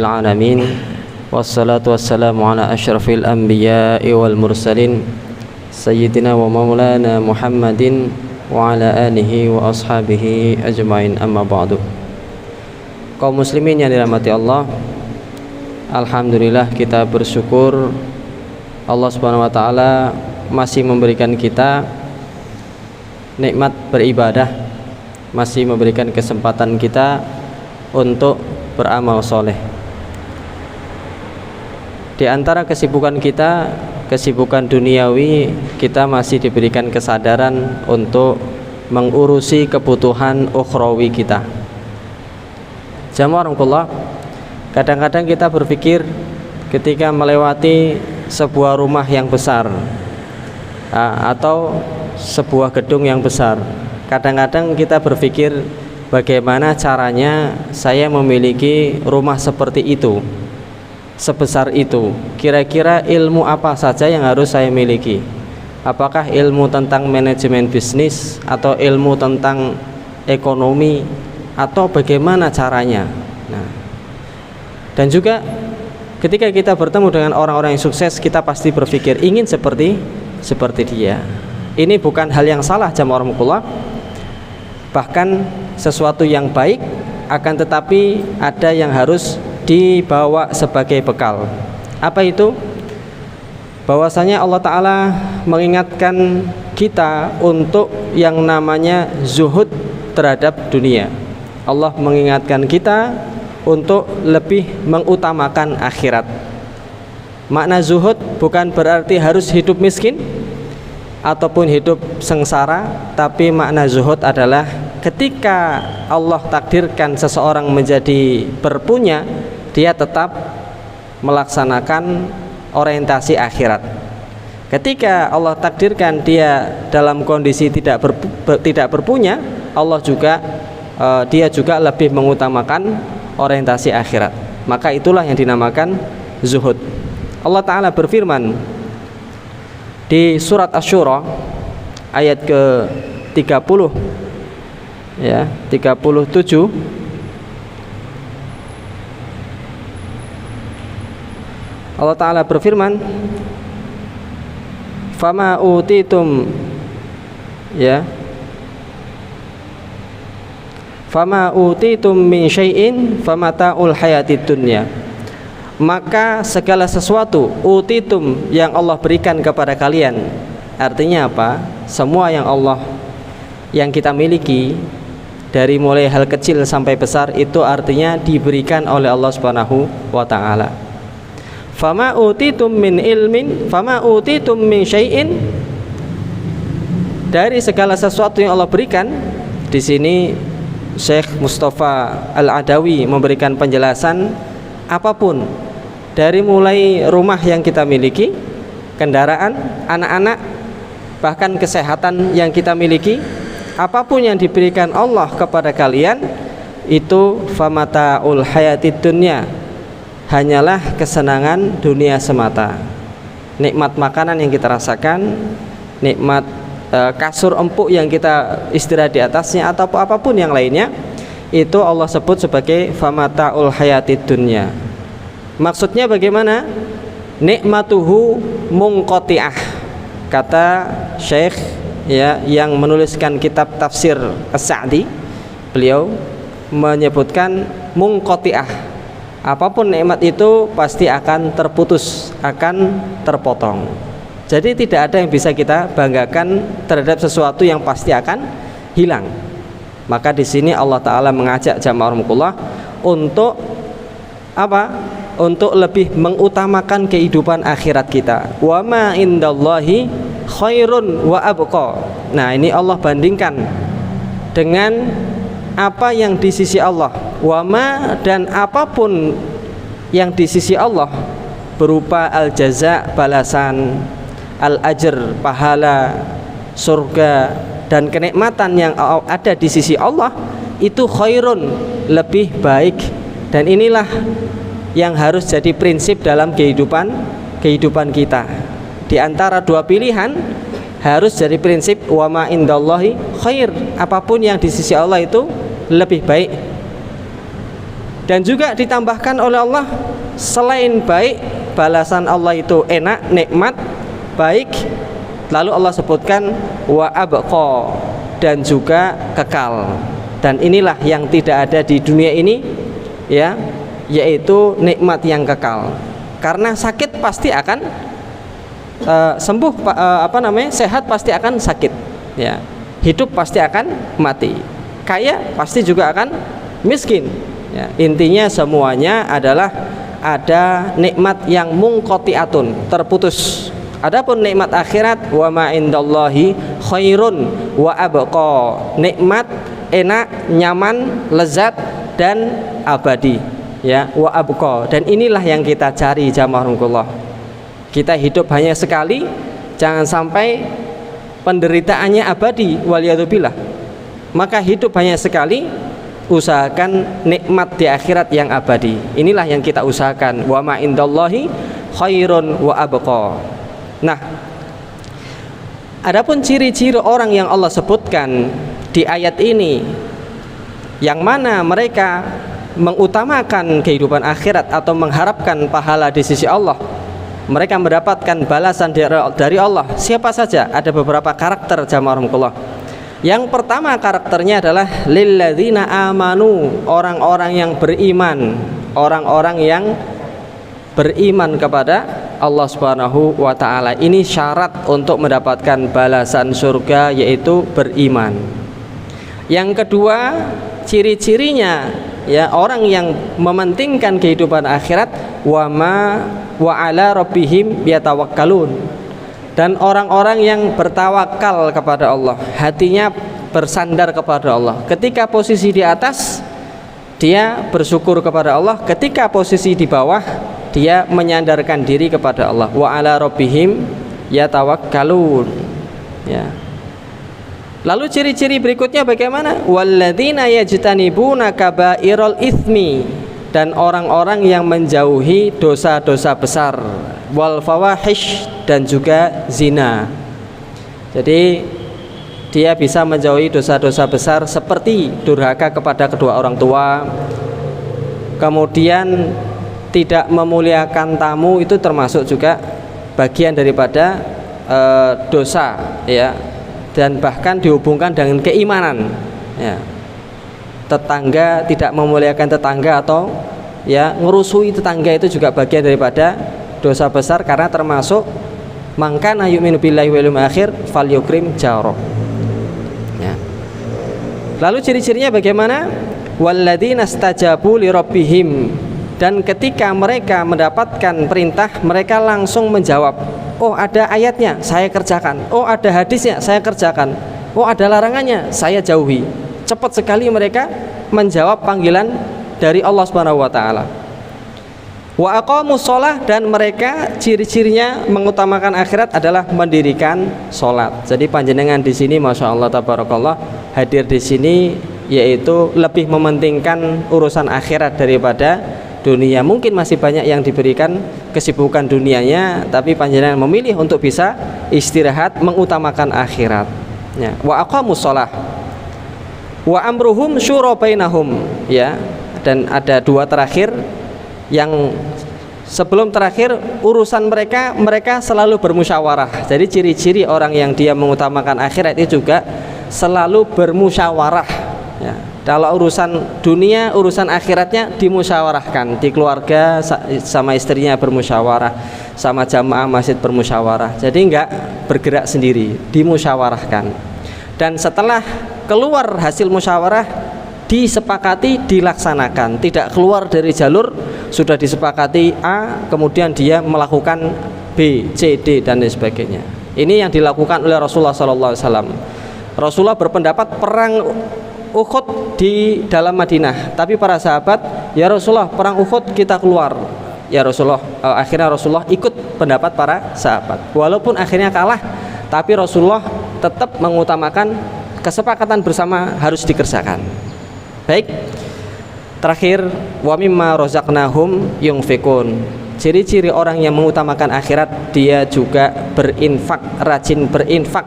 Alamin wassalatu wassalamu ala asyrafil anbiya'i wal mursalin sayyidina wa maulana Muhammadin wa ala alihi wa ashabihi ajmain, amma ba'du. Kaum muslimin yang dirahmati Allah, alhamdulillah kita bersyukur Allah Subhanahu wa taala masih memberikan kita nikmat beribadah, masih memberikan kesempatan kita untuk beramal soleh. Di antara kesibukan kita, kesibukan duniawi, kita masih diberikan kesadaran untuk mengurusi kebutuhan ukhrawi kita. Jamaah rahmatullah, kadang-kadang kita berpikir ketika melewati sebuah rumah yang besar atau sebuah gedung yang besar, kadang-kadang kita berpikir bagaimana caranya saya memiliki rumah seperti itu, sebesar itu. Kira-kira ilmu apa saja yang harus saya miliki? Apakah ilmu tentang manajemen bisnis atau ilmu tentang ekonomi, atau bagaimana caranya? Nah, dan juga ketika kita bertemu dengan orang-orang yang sukses, kita pasti berpikir ingin seperti dia. Ini bukan hal yang salah, jamaah rahmatullah. Bahkan sesuatu yang baik, akan tetapi ada yang harus dibawa sebagai bekal. Apa itu? Bahwasanya Allah Ta'ala mengingatkan kita untuk yang namanya zuhud terhadap dunia. Allah mengingatkan kita untuk lebih mengutamakan akhirat. Makna zuhud bukan berarti harus hidup miskin ataupun hidup sengsara, tapi makna zuhud adalah ketika Allah takdirkan seseorang menjadi berpunya, dia tetap melaksanakan orientasi akhirat. Ketika Allah takdirkan dia dalam kondisi tidak berpunya, dia juga lebih mengutamakan orientasi akhirat. Maka itulah yang dinamakan zuhud. Allah Ta'ala berfirman di surat Asy-Syura ayat ke-30 ya, 37. Allah Ta'ala berfirman, fama utitum min syai'in famata'ul hayatid dunya. Maka segala sesuatu utitum yang Allah berikan kepada kalian. Artinya apa? Semua yang kita miliki, dari mulai hal kecil sampai besar, itu artinya diberikan oleh Allah Subhanahu wa taala. Fama utitum min ilmin, fama utitum min syai'in, dari segala sesuatu yang Allah berikan. Di sini Syekh Mustafa Al-Adawi memberikan penjelasan, apapun, dari mulai rumah yang kita miliki, kendaraan, anak-anak, bahkan kesehatan yang kita miliki, apapun yang diberikan Allah kepada kalian, itu famata'ul hayatid dunya, hanyalah kesenangan dunia semata. Nikmat makanan yang kita rasakan, nikmat kasur empuk yang kita istirahat di atasnya, atau apapun yang lainnya, itu Allah sebut sebagai famata'ul hayatid dunya. Maksudnya bagaimana? Nikmatuhu munqati'ah. Kata Syekh yang menuliskan kitab tafsir As-Sa'di, beliau menyebutkan munqati'ah. Apapun nikmat itu pasti akan terputus, akan terpotong. Jadi tidak ada yang bisa kita banggakan terhadap sesuatu yang pasti akan hilang. Maka di sini Allah Ta'ala mengajak jamaah rahmatullah untuk apa? Untuk lebih mengutamakan kehidupan akhirat kita. Wa ma indallahi khairun wa abqa. Nah, ini Allah bandingkan dengan apa yang di sisi Allah. Wa ma, dan apapun yang di sisi Allah berupa al-jaza, balasan, al-ajr, pahala, surga, dan kenikmatan yang ada di sisi Allah, itu khairun, lebih baik. Dan inilah yang harus jadi prinsip dalam kehidupan kita. Di antara dua pilihan harus jadi prinsip wa ma indallahi khair, apapun yang di sisi Allah itu lebih baik. Dan juga ditambahkan oleh Allah, selain baik, balasan Allah itu enak, nikmat, baik, lalu Allah sebutkan wa abqa, dan juga kekal. Dan inilah yang tidak ada di dunia ini, ya, yaitu nikmat yang kekal. Karena sakit pasti akan sembuh, sehat pasti akan sakit, ya. Hidup pasti akan mati, kaya pasti juga akan miskin, ya. Intinya semuanya adalah ada nikmat yang munqati'atun, terputus. Adapun nikmat akhirat, wa ma indallahi khairun wa abqa, nikmat enak, nyaman, lezat, dan abadi, ya, wa abqa. Dan inilah yang kita cari jamaahullah. Kita hidup hanya sekali, jangan sampai penderitaannya abadi, waliyadzubillah. Maka hidup hanya sekali, usahakan nikmat di akhirat yang abadi. Inilah yang kita usahakan, wa ma indallahi khairun wa abqa. Nah, adapun ciri-ciri orang yang Allah sebutkan di ayat ini, yang mana mereka mengutamakan kehidupan akhirat atau mengharapkan pahala di sisi Allah, mereka mendapatkan balasan dari Allah. Siapa saja? Ada beberapa karakter jamaahullah. Yang pertama karakternya adalah lilladzina amanu, orang-orang yang beriman, orang-orang yang beriman kepada Allah Subhanahu wa taala. Ini syarat untuk mendapatkan balasan surga, yaitu beriman. Yang kedua, ciri-cirinya, ya, orang yang mementingkan kehidupan akhirat, wa ala rabbihim yatawakkalun, dan orang-orang yang bertawakal kepada Allah, hatinya bersandar kepada Allah. Ketika posisi di atas, dia bersyukur kepada Allah. Ketika posisi di bawah, dia menyandarkan diri kepada Allah. Wa ala rabbihim yatawakkalun, ya. Lalu ciri-ciri berikutnya bagaimana? Walladzina yajtanibuna kabairal itsmi, dan orang-orang yang menjauhi dosa-dosa besar, wal fawahish, dan juga zina. Jadi dia bisa menjauhi dosa-dosa besar seperti durhaka kepada kedua orang tua, kemudian tidak memuliakan tamu, itu termasuk juga bagian daripada dosa, ya. Dan bahkan dihubungkan dengan keimanan, ya. Tetangga, tidak memuliakan tetangga atau, ya, ngerusui tetangga, itu juga bagian daripada dosa besar, karena termasuk mangkana yu'minu billahi wal yawmil akhir falyukrim jaro, ya. Lalu ciri-cirinya bagaimana? Walladzina stajabu li rabbihim, dan ketika mereka mendapatkan perintah, mereka langsung menjawab. Oh, ada ayatnya, saya kerjakan. Oh, ada hadisnya, saya kerjakan. Oh, ada larangannya, saya jauhi. Cepat sekali mereka menjawab panggilan dari Allah Subhanahu wa taala. Wa aqamus shalah, dan mereka ciri-cirinya mengutamakan akhirat adalah mendirikan salat. Jadi panjenengan di sini masyaallah tabarakallah hadir di sini, yaitu lebih mementingkan urusan akhirat daripada dunia. Mungkin masih banyak yang diberikan kesibukan dunianya, tapi panjenengan memilih untuk bisa istirahat, mengutamakan akhirat, ya. Wa aqamus shalah wa amruhum syura bainahum, ya. Dan ada dua terakhir, yang sebelum terakhir urusan mereka selalu bermusyawarah. Jadi ciri-ciri orang yang dia mengutamakan akhirat itu juga selalu bermusyawarah, ya. Kalau urusan dunia, urusan akhiratnya dimusyawarahkan. Di keluarga sama istrinya bermusyawarah, sama jamaah masjid bermusyawarah. Jadi enggak bergerak sendiri, dimusyawarahkan. Dan setelah keluar hasil musyawarah, disepakati, dilaksanakan. Tidak keluar dari jalur, sudah disepakati A, kemudian dia melakukan B, C, D, dan lain sebagainya. Ini yang dilakukan oleh Rasulullah SAW. Rasulullah berpendapat perang Uhud di dalam Madinah, tapi para sahabat, ya Rasulullah, perang Uhud kita keluar. Ya Rasulullah, akhirnya Rasulullah ikut pendapat para sahabat. Walaupun akhirnya kalah, tapi Rasulullah tetap mengutamakan kesepakatan bersama harus dikerjakan. Baik. Terakhir, wa mimma razaqnahum yunfikun. Ciri-ciri orang yang mengutamakan akhirat, dia juga berinfak, rajin berinfak,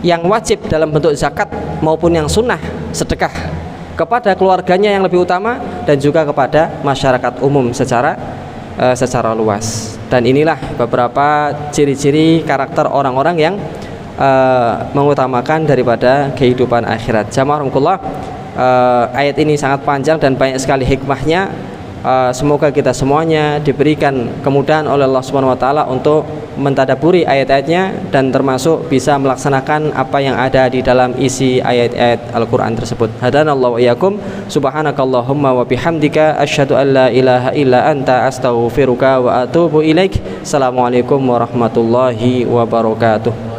yang wajib dalam bentuk zakat maupun yang sunnah sedekah. kepada keluarganya yang lebih utama, dan juga kepada masyarakat umum secara luas. Dan inilah beberapa ciri-ciri karakter orang-orang yang mengutamakan daripada kehidupan akhirat. Jamaah rahmatullah, ayat ini sangat panjang dan banyak sekali hikmahnya. Semoga kita semuanya diberikan kemudahan oleh Allah Subhanahu wa taala untuk mentadabburi ayat-ayatnya dan termasuk bisa melaksanakan apa yang ada di dalam isi ayat-ayat Al-Qur'an tersebut. Hadanallahu wa iyyakum. Subhanakallahumma wa bihamdika asyhadu an la ilaha illa anta astaghfiruka wa atubu ilaik. Assalamualaikum warahmatullahi wabarakatuh.